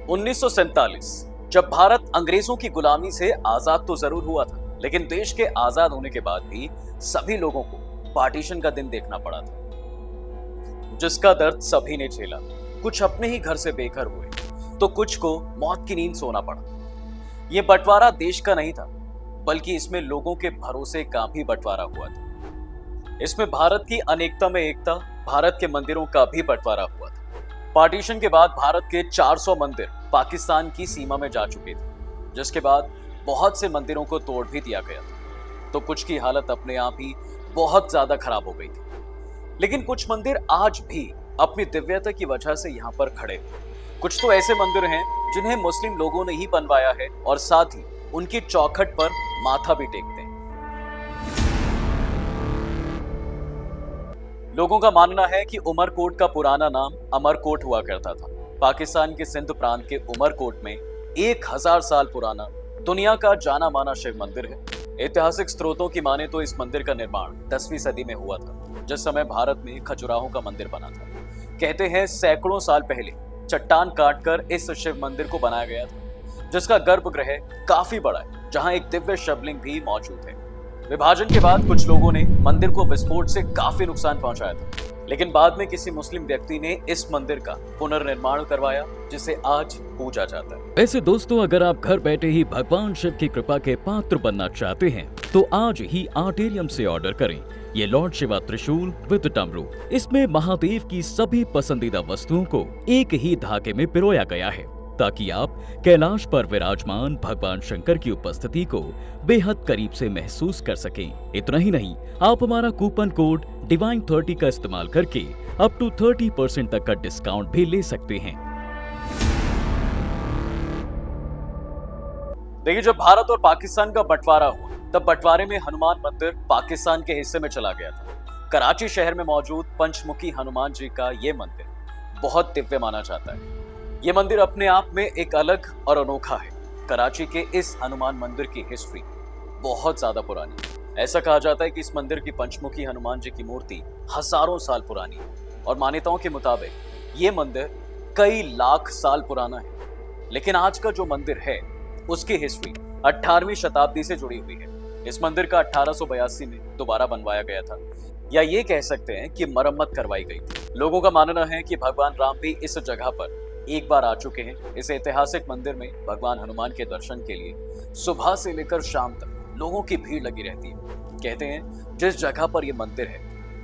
1947 जब भारत अंग्रेजों की गुलामी से आजाद तो जरूर हुआ था, लेकिन देश के आजाद होने के बाद भी सभी लोगों को पार्टीशन का दिन देखना पड़ा था, जिसका दर्द सभी ने झेला। कुछ अपने ही घर से बेघर हुए, तो कुछ को मौत की नींद सोना पड़ा। यह बंटवारा देश का नहीं था, बल्कि इसमें लोगों के भरोसे का भी बंटवारा हुआ था। इसमें भारत की अनेकता में एकता, भारत के मंदिरों का भी बंटवारा हुआ था। पार्टीशन के बाद भारत के 400 मंदिर पाकिस्तान की सीमा में जा चुके थे, जिसके बाद बहुत से मंदिरों को तोड़ भी दिया गया था, तो कुछ की हालत अपने आप ही बहुत ज्यादा खराब हो गई थी। लेकिन कुछ मंदिर आज भी अपनी दिव्यता की वजह से यहाँ पर खड़े हैं। कुछ तो ऐसे मंदिर हैं जिन्हें मुस्लिम लोगों ने ही बनवाया है और साथ ही उनकी चौखट पर माथा भी टेकते हैं। लोगों का मानना है कि उमरकोट का पुराना नाम अमरकोट हुआ करता था। पाकिस्तान के सिंध प्रांत के उमरकोट में 1000 साल पुराना दुनिया का जाना माना शिव मंदिर है। ऐतिहासिक स्रोतों की माने तो इस मंदिर का निर्माण 10वीं सदी में हुआ था, जिस समय भारत में खजुराहो का मंदिर बना था। कहते हैं सैकड़ों साल पहले चट्टान काटकर इस शिव मंदिर को बनाया गया था, जिसका गर्भगृह काफी बड़ा है, जहां एक दिव्य शिवलिंग भी मौजूद है। विभाजन के बाद कुछ लोगों ने मंदिर को विस्फोट से काफी नुकसान पहुंचाया था, लेकिन बाद में किसी मुस्लिम व्यक्ति ने इस मंदिर का पुनर्निर्माण करवाया, जिसे आज पूजा जाता है। ऐसे दोस्तों, अगर आप घर बैठे ही भगवान शिव की कृपा के पात्र बनना चाहते हैं, तो आज ही आर्टेरियम से ऑर्डर करें। ये लॉर्ड शिवा त्रिशूल विद डमरू। इसमें महादेव की सभी पसंदीदा वस्तुओं को एक ही धागे में पिरोया गया है, ताकि आप कैलाश पर विराजमान भगवान शंकर की उपस्थिति को बेहद करीब से महसूस कर सकें। इतना ही नहीं, आप हमारा कूपन कोड डिवाइन 30 का इस्तेमाल करके अप टू 30% तक का डिस्काउंट भी ले सकते हैं। देखिए, जब भारत और पाकिस्तान का बंटवारा हुआ, तब बंटवारे में हनुमान मंदिर पाकिस्तान के हिस्से में चला गया था। कराची शहर में मौजूद पंचमुखी हनुमान जी का ये मंदिर बहुत दिव्य माना जाता है। ये मंदिर अपने आप में एक अलग और अनोखा है। कराची के इस हनुमान मंदिर की हिस्ट्री बहुत ज्यादा पुरानी है। ऐसा कहा जाता है कि इस मंदिर की पंचमुखी हनुमान जी की मूर्ति हजारों साल पुरानी है और मान्यताओं के मुताबिक ये मंदिर कई लाख साल पुराना है। लेकिन आज का जो मंदिर है, उसकी हिस्ट्री 18वीं शताब्दी से जुड़ी हुई है। इस मंदिर का 1882 में दोबारा बनवाया गया था, या ये कह सकते हैं कि मरम्मत करवाई गई थी। लोगों का मानना है कि भगवान राम भी इस जगह पर एक बार आ चुके हैं। इस ऐतिहासिक मंदिर में भगवान हनुमान के दर्शन के लिए सुबह से लेकर शाम तक लोगों की भीड़ लगी रहती है। कहते हैं जिस जगह पर यह मंदिर है,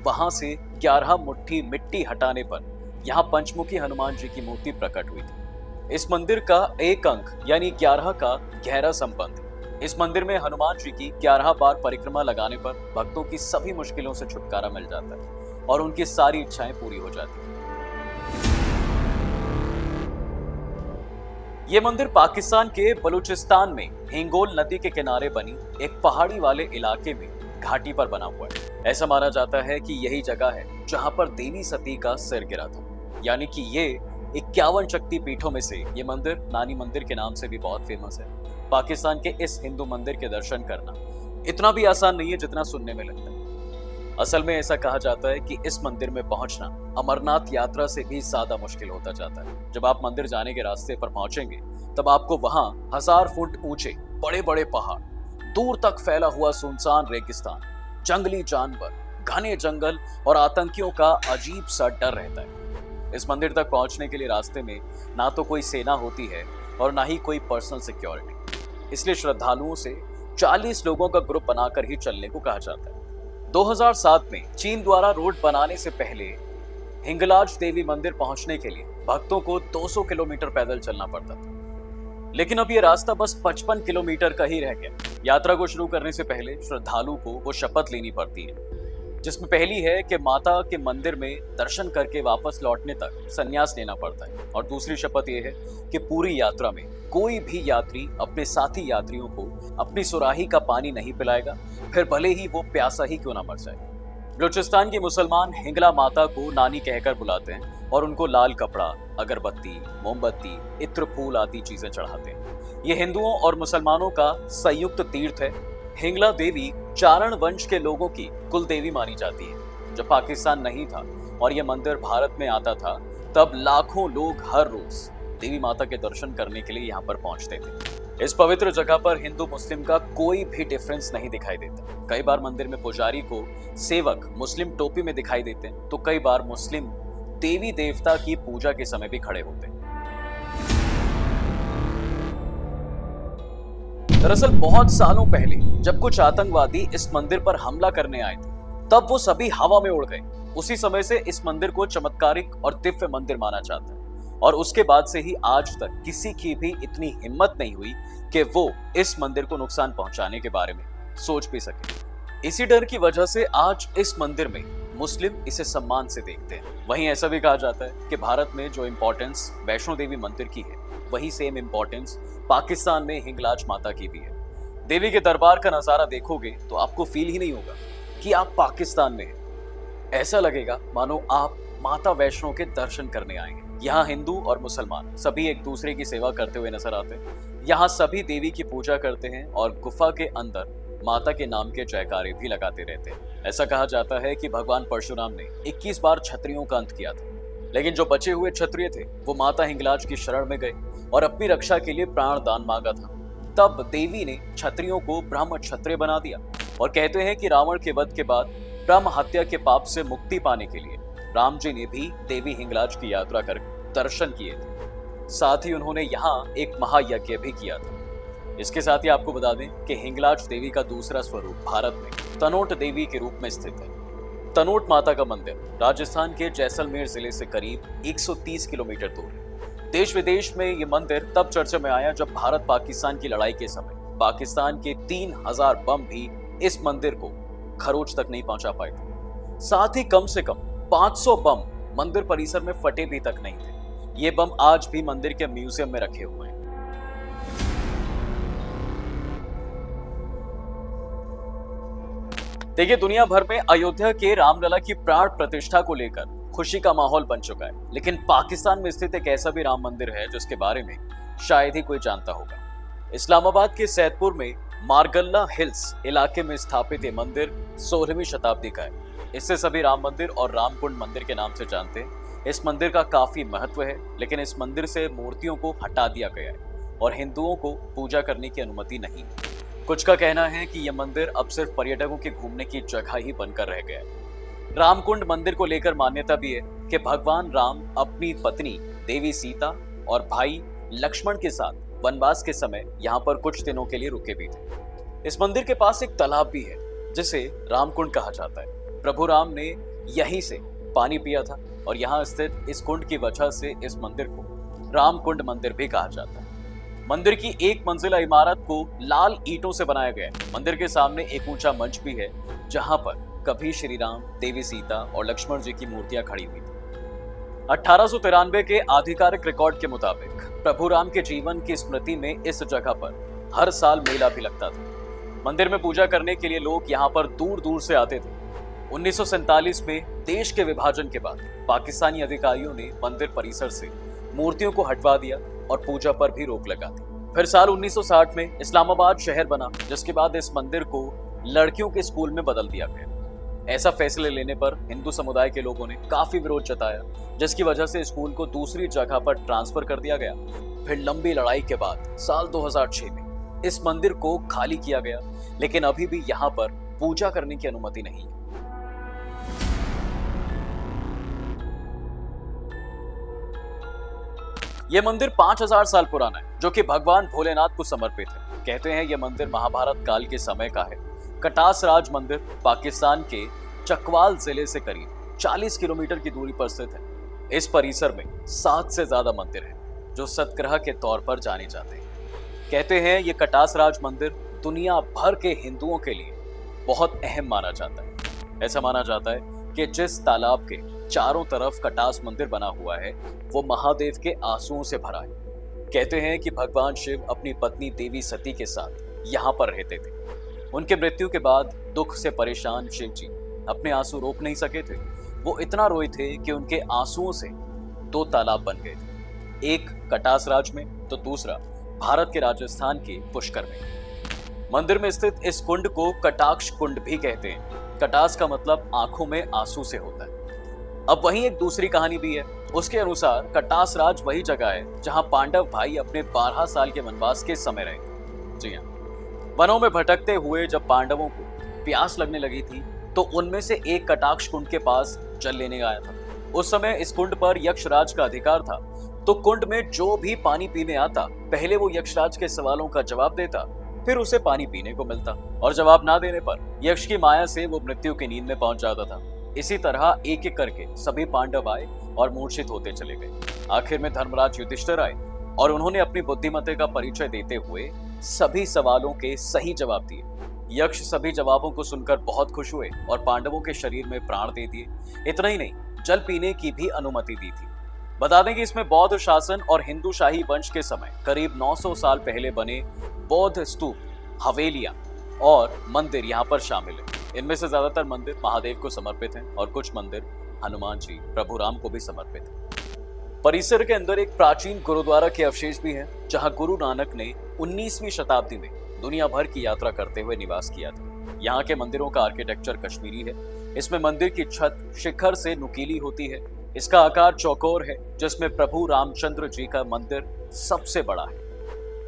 वहां से 11 मुट्ठी मिट्टी हटाने पर यहाँ पंचमुखी हनुमान जी की मूर्ति प्रकट हुई थी। इस मंदिर का एक अंक यानी 11 का गहरा संबंध है। इस मंदिर में हनुमान जी की 11 बार परिक्रमा लगाने पर भक्तों की सभी मुश्किलों से छुटकारा मिल जाता है और उनकी सारी इच्छाएं पूरी हो जाती है। ये मंदिर पाकिस्तान के बलूचिस्तान में हिंगोल नदी के किनारे बनी एक पहाड़ी वाले इलाके में घाटी पर बना हुआ है। ऐसा माना जाता है कि यही जगह है जहां पर देवी सती का सिर गिरा था, यानी कि ये 51 शक्ति पीठों में से ये मंदिर नानी मंदिर के नाम से भी बहुत फेमस है। पाकिस्तान के इस हिंदू मंदिर के दर्शन करना इतना भी आसान नहीं है जितना सुनने में लगता है। असल में ऐसा कहा जाता है कि इस मंदिर में पहुंचना अमरनाथ यात्रा से भी ज्यादा मुश्किल होता जाता है। जब आप मंदिर जाने के रास्ते पर पहुंचेंगे, तब आपको वहां 1000 फुट ऊंचे बड़े बड़े पहाड़, दूर तक फैला हुआ सुनसान रेगिस्तान, जंगली जानवर, घने जंगल और आतंकियों का अजीब सा डर रहता है। इस मंदिर तक पहुंचने के लिए रास्ते में ना तो कोई सेना होती है और ना ही कोई पर्सनल सिक्योरिटी, इसलिए श्रद्धालुओं से 40 लोगों का ग्रुप बनाकर ही चलने को कहा जाता है। 2007 में चीन द्वारा रोड बनाने से पहले हिंगलाज देवी मंदिर पहुंचने के लिए भक्तों को 200 किलोमीटर पैदल चलना पड़ता था, लेकिन अब ये रास्ता बस 55 किलोमीटर का ही रह गया। यात्रा को शुरू करने से पहले श्रद्धालु को वो शपथ लेनी पड़ती है, जिसमें पहली है कि माता के मंदिर में दर्शन करके वापस लौटने तक संन्यास लेना पड़ता है, और दूसरी शपथ ये है कि पूरी यात्रा में कोई भी यात्री अपने साथी यात्रियों को अपनी सुराही का पानी नहीं पिलाएगा, फिर भले ही वो प्यासा ही क्यों ना मर जाए। बलूचिस्तान के मुसलमान हिंगला माता को नानी कहकर बुलाते हैं और उनको लाल कपड़ा, अगरबत्ती, मोमबत्ती, इत्र, फूल आदि चीजें चढ़ाते हैं। ये हिंदुओं और मुसलमानों का संयुक्त तीर्थ है। हिंगला देवी चारण वंश के लोगों की कुल देवी मानी जाती है। जब पाकिस्तान नहीं था और यह मंदिर भारत में आता था, तब लाखों लोग हर रोज देवी माता के दर्शन करने के लिए यहाँ पर पहुंचते थे। इस पवित्र जगह पर हिंदू मुस्लिम का कोई भी डिफरेंस नहीं दिखाई देता। कई बार मंदिर में पुजारी को सेवक मुस्लिम टोपी में दिखाई देते हैं, तो कई बार मुस्लिम देवी देवता की पूजा के समय भी खड़े होते हैं। दरअसल बहुत सालों पहले जब कुछ आतंकवादी इस मंदिर पर हमला करने आए थे, तब वो सभी हवा में उड़ गए। उसी समय से इस मंदिर को चमत्कारिक और दिव्य मंदिर माना जाता है, और उसके बाद से ही आज तक किसी की भी इतनी हिम्मत नहीं हुई कि वो इस मंदिर को नुकसान पहुंचाने के बारे में सोच भी सके। इसी डर की वजह से आज इस मंदिर में मुस्लिम इसे सम्मान से देखते हैं। वहीं ऐसा भी कहा जाता है कि भारत में जो इंपॉर्टेंस वैष्णो देवी मंदिर की है, वही सेम इंपॉर्टेंस पाकिस्तान में हिंगलाज माता की भी है। देवी के दरबार का नजारा देखोगे तो आपको फील ही नहीं होगा कि आप पाकिस्तान में हैं। ऐसा लगेगा मानो आप माता वैष्णो के दर्शन करने आए हैं। यहाँ हिंदू और मुसलमान सभी एक दूसरे की सेवा करते हुए नजर आते हैं। यहाँ सभी देवी की पूजा करते हैं और गुफा के अंदर माता के नाम के जयकारे भी लगाते रहते हैं। ऐसा कहा जाता है कि भगवान परशुराम ने 21 बार क्षत्रियों का अंत किया था, लेकिन जो बचे हुए क्षत्रिय थे वो माता हिंगलाज की शरण में गए और अपनी रक्षा के लिए प्राण दान मांगा था। तब देवी ने क्षत्रियों को ब्रह्म क्षत्रिय बना दिया, और कहते हैं कि रावण के वध के बाद ब्रह्म हत्या के पाप से मुक्ति पाने के लिए राम जी ने भी देवी हिंगलाज की यात्रा कर दर्शन किए थे। साथ ही उन्होंने यहाँ एक महायज्ञ भी किया था। इसके साथ ही आपको बता दें कि हिंगलाज देवी का दूसरा स्वरूप भारत में तनोट देवी के रूप में स्थित है। तनोट माता का मंदिर राजस्थान के जैसलमेर जिले से करीब 130 किलोमीटर दूर है। देश विदेश में ये मंदिर तब चर्चा में आया जब भारत पाकिस्तान की लड़ाई के समय पाकिस्तान के 3000 बम भी इस मंदिर को खरोच तक नहीं पहुंचा पाए थे। साथ ही कम से कम 500 बम मंदिर परिसर में फटे भी तक नहीं थे। ये बम आज भी मंदिर के म्यूजियम में रखे हुए हैं। देखिए, दुनिया भर में अयोध्या के रामलला की प्राण प्रतिष्ठा को लेकर खुशी का माहौल बन चुका है, लेकिन पाकिस्तान में स्थित एक ऐसा भी राम मंदिर है जिसके बारे में शायद ही कोई जानता होगा। इस्लामाबाद के सैदपुर में मारगल्ला हिल्स इलाके में स्थापित ये मंदिर 16वीं शताब्दी का है। इससे सभी राम मंदिर और रामकुंड मंदिर के नाम से जानते हैं। इस मंदिर का काफी महत्व है, लेकिन इस मंदिर से मूर्तियों को हटा दिया गया है और हिंदुओं को पूजा करने की अनुमति नहीं है। कुछ का कहना है कि यह मंदिर अब सिर्फ पर्यटकों के घूमने की जगह ही बनकर रह गया है। रामकुंड मंदिर को लेकर मान्यता भी है कि भगवान राम अपनी पत्नी देवी सीता और भाई लक्ष्मण के साथ वनवास के समय यहाँ पर कुछ दिनों के लिए रुके भी थे। इस मंदिर के पास एक तालाब भी है जिसे रामकुंड कहा जाता है। प्रभु राम ने यहीं से पानी पिया था और यहाँ स्थित इस कुंड की वजह से इस मंदिर को रामकुंड मंदिर भी कहा जाता है। मंदिर की एक मंजिला इमारत को लाल ईंटों से बनाया गया है। मंदिर के सामने एक ऊंचा मंच भी है जहां पर कभी श्री राम, देवी सीता और लक्ष्मण जी की मूर्तियां खड़ी हुई थी। 1893 के आधिकारिक रिकॉर्ड के मुताबिक प्रभु राम के जीवन की स्मृति में इस जगह पर हर साल मेला भी लगता था। मंदिर में पूजा करने के लिए लोग यहाँ पर दूर दूर से आते थे। 1947 में देश के विभाजन के बाद पाकिस्तानी अधिकारियों ने मंदिर परिसर से मूर्तियों को हटवा दिया और पूजा पर भी रोक लगा दी। फिर साल 1960 में इस्लामाबाद शहर बना, जिसके बाद इस मंदिर को लड़कियों के स्कूल में बदल दिया गया। ऐसा फैसले लेने पर हिंदू समुदाय के लोगों ने काफी विरोध जताया, जिसकी वजह से स्कूल को दूसरी जगह पर ट्रांसफर कर दिया गया। फिर लंबी लड़ाई के बाद साल 2006 में इस मंदिर को खाली किया गया, लेकिन अभी भी यहाँ पर पूजा करने की अनुमति नहीं है। यह मंदिर 5000 साल पुराना है, जो कि भगवान भोलेनाथ को समर्पित है। कहते हैं यह मंदिर महाभारत काल के समय का है। कटास राज मंदिर पाकिस्तान के चकवाल जिले से करीब 40 किलोमीटर की दूरी पर स्थित है। इस परिसर में 7 से ज्यादा मंदिर हैं, जो सतग्रह के तौर पर जाने जाते हैं। कहते हैं यह कटास राज मंदिर दुनिया भर के हिंदुओं के लिए बहुत अहम माना जाता है। ऐसा माना जाता है कि जिस तालाब के चारों तरफ कटास मंदिर बना हुआ है वो महादेव के आंसुओं से भरा है। कहते हैं कि भगवान शिव अपनी पत्नी देवी सती के साथ यहाँ पर रहते थे। उनके मृत्यु के बाद दुख से परेशान शिव जी अपने आंसू रोक नहीं सके थे। वो इतना रोए थे कि उनके आंसुओं से 2 तालाब बन गए थे, एक कटास राज में तो दूसरा भारत के राजस्थान के पुष्कर में। मंदिर में स्थित इस कुंड को कटाक्ष कुंड भी कहते हैं। कटास का मतलब आंखों में आंसू से होता है। अब वहीं एक दूसरी कहानी भी है। उसके अनुसार कटास राज वही जगह है जहां पांडव भाई अपने 12 साल के वनवास के समय रहे। जी हाँ, वनों में भटकते हुए जब पांडवों को प्यास लगने लगी थी तो उनमें से एक कटाक्ष कुंड के पास जल लेने आया था। उस समय इस कुंड पर यक्षराज का अधिकार था, तो कुंड में जो भी पानी पीने आता पहले वो यक्षराज के सवालों का जवाब देता, फिर उसे पानी पीने को मिलता, और जवाब ना देने पर यक्ष की माया से वो मृत्यु की नींद में पहुंच जाता था। इसी तरह एक एक करके सभी पांडव आए और मूर्छित होते चले गए। आखिर में धर्मराज युधिष्ठिर आए और उन्होंने अपनी बुद्धिमत्ता का परिचय देते हुए सभी सवालों के सही जवाब दिए। यक्ष सभी जवाबों को सुनकर बहुत खुश हुए और पांडवों के शरीर में प्राण दे दिए। इतना ही नहीं, जल पीने की भी अनुमति दी थी। बता दें कि इसमें बौद्ध शासन और हिंदू शाही वंश के समय करीब 900 साल पहले बने बौद्ध स्तूप, हवेलियां और मंदिर यहाँ पर शामिल है। इनमें से ज्यादातर मंदिर महादेव को समर्पित हैं और कुछ मंदिर हनुमान जी, प्रभु राम को भी समर्पित हैं। परिसर के अंदर एक प्राचीन गुरुद्वारा के अवशेष भी हैं, जहां गुरु नानक ने 19वीं शताब्दी में दुनिया भर की यात्रा करते हुए निवास किया था। यहाँ के मंदिरों का आर्किटेक्चर कश्मीरी है। इसमें मंदिर की छत शिखर से नुकीली होती है। इसका आकार चौकोर है, जिसमें प्रभु रामचंद्र जी का मंदिर सबसे बड़ा है।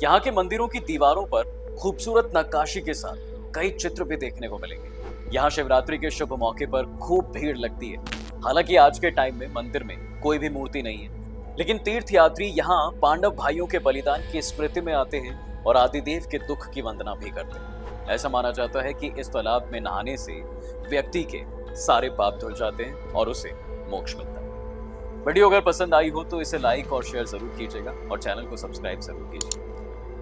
यहाँ के मंदिरों की दीवारों पर खूबसूरत नक्काशी के साथ कई चित्र भी देखने को मिलेंगे। यहाँ शिवरात्रि के शुभ मौके पर खूब भीड़ लगती है। हालांकि आज के टाइम में मंदिर में कोई भी मूर्ति नहीं है, लेकिन तीर्थयात्री यहाँ पांडव भाइयों के बलिदान की स्मृति में आते हैं और आदिदेव के दुख की वंदना भी करते हैं। ऐसा माना जाता है कि इस तालाब में नहाने से व्यक्ति के सारे पाप धुल जाते हैं और उसे मोक्ष मिलता है। वीडियो अगर पसंद आई हो तो इसे लाइक और शेयर जरूर कीजिएगा और चैनल को सब्सक्राइब जरूर कीजिए।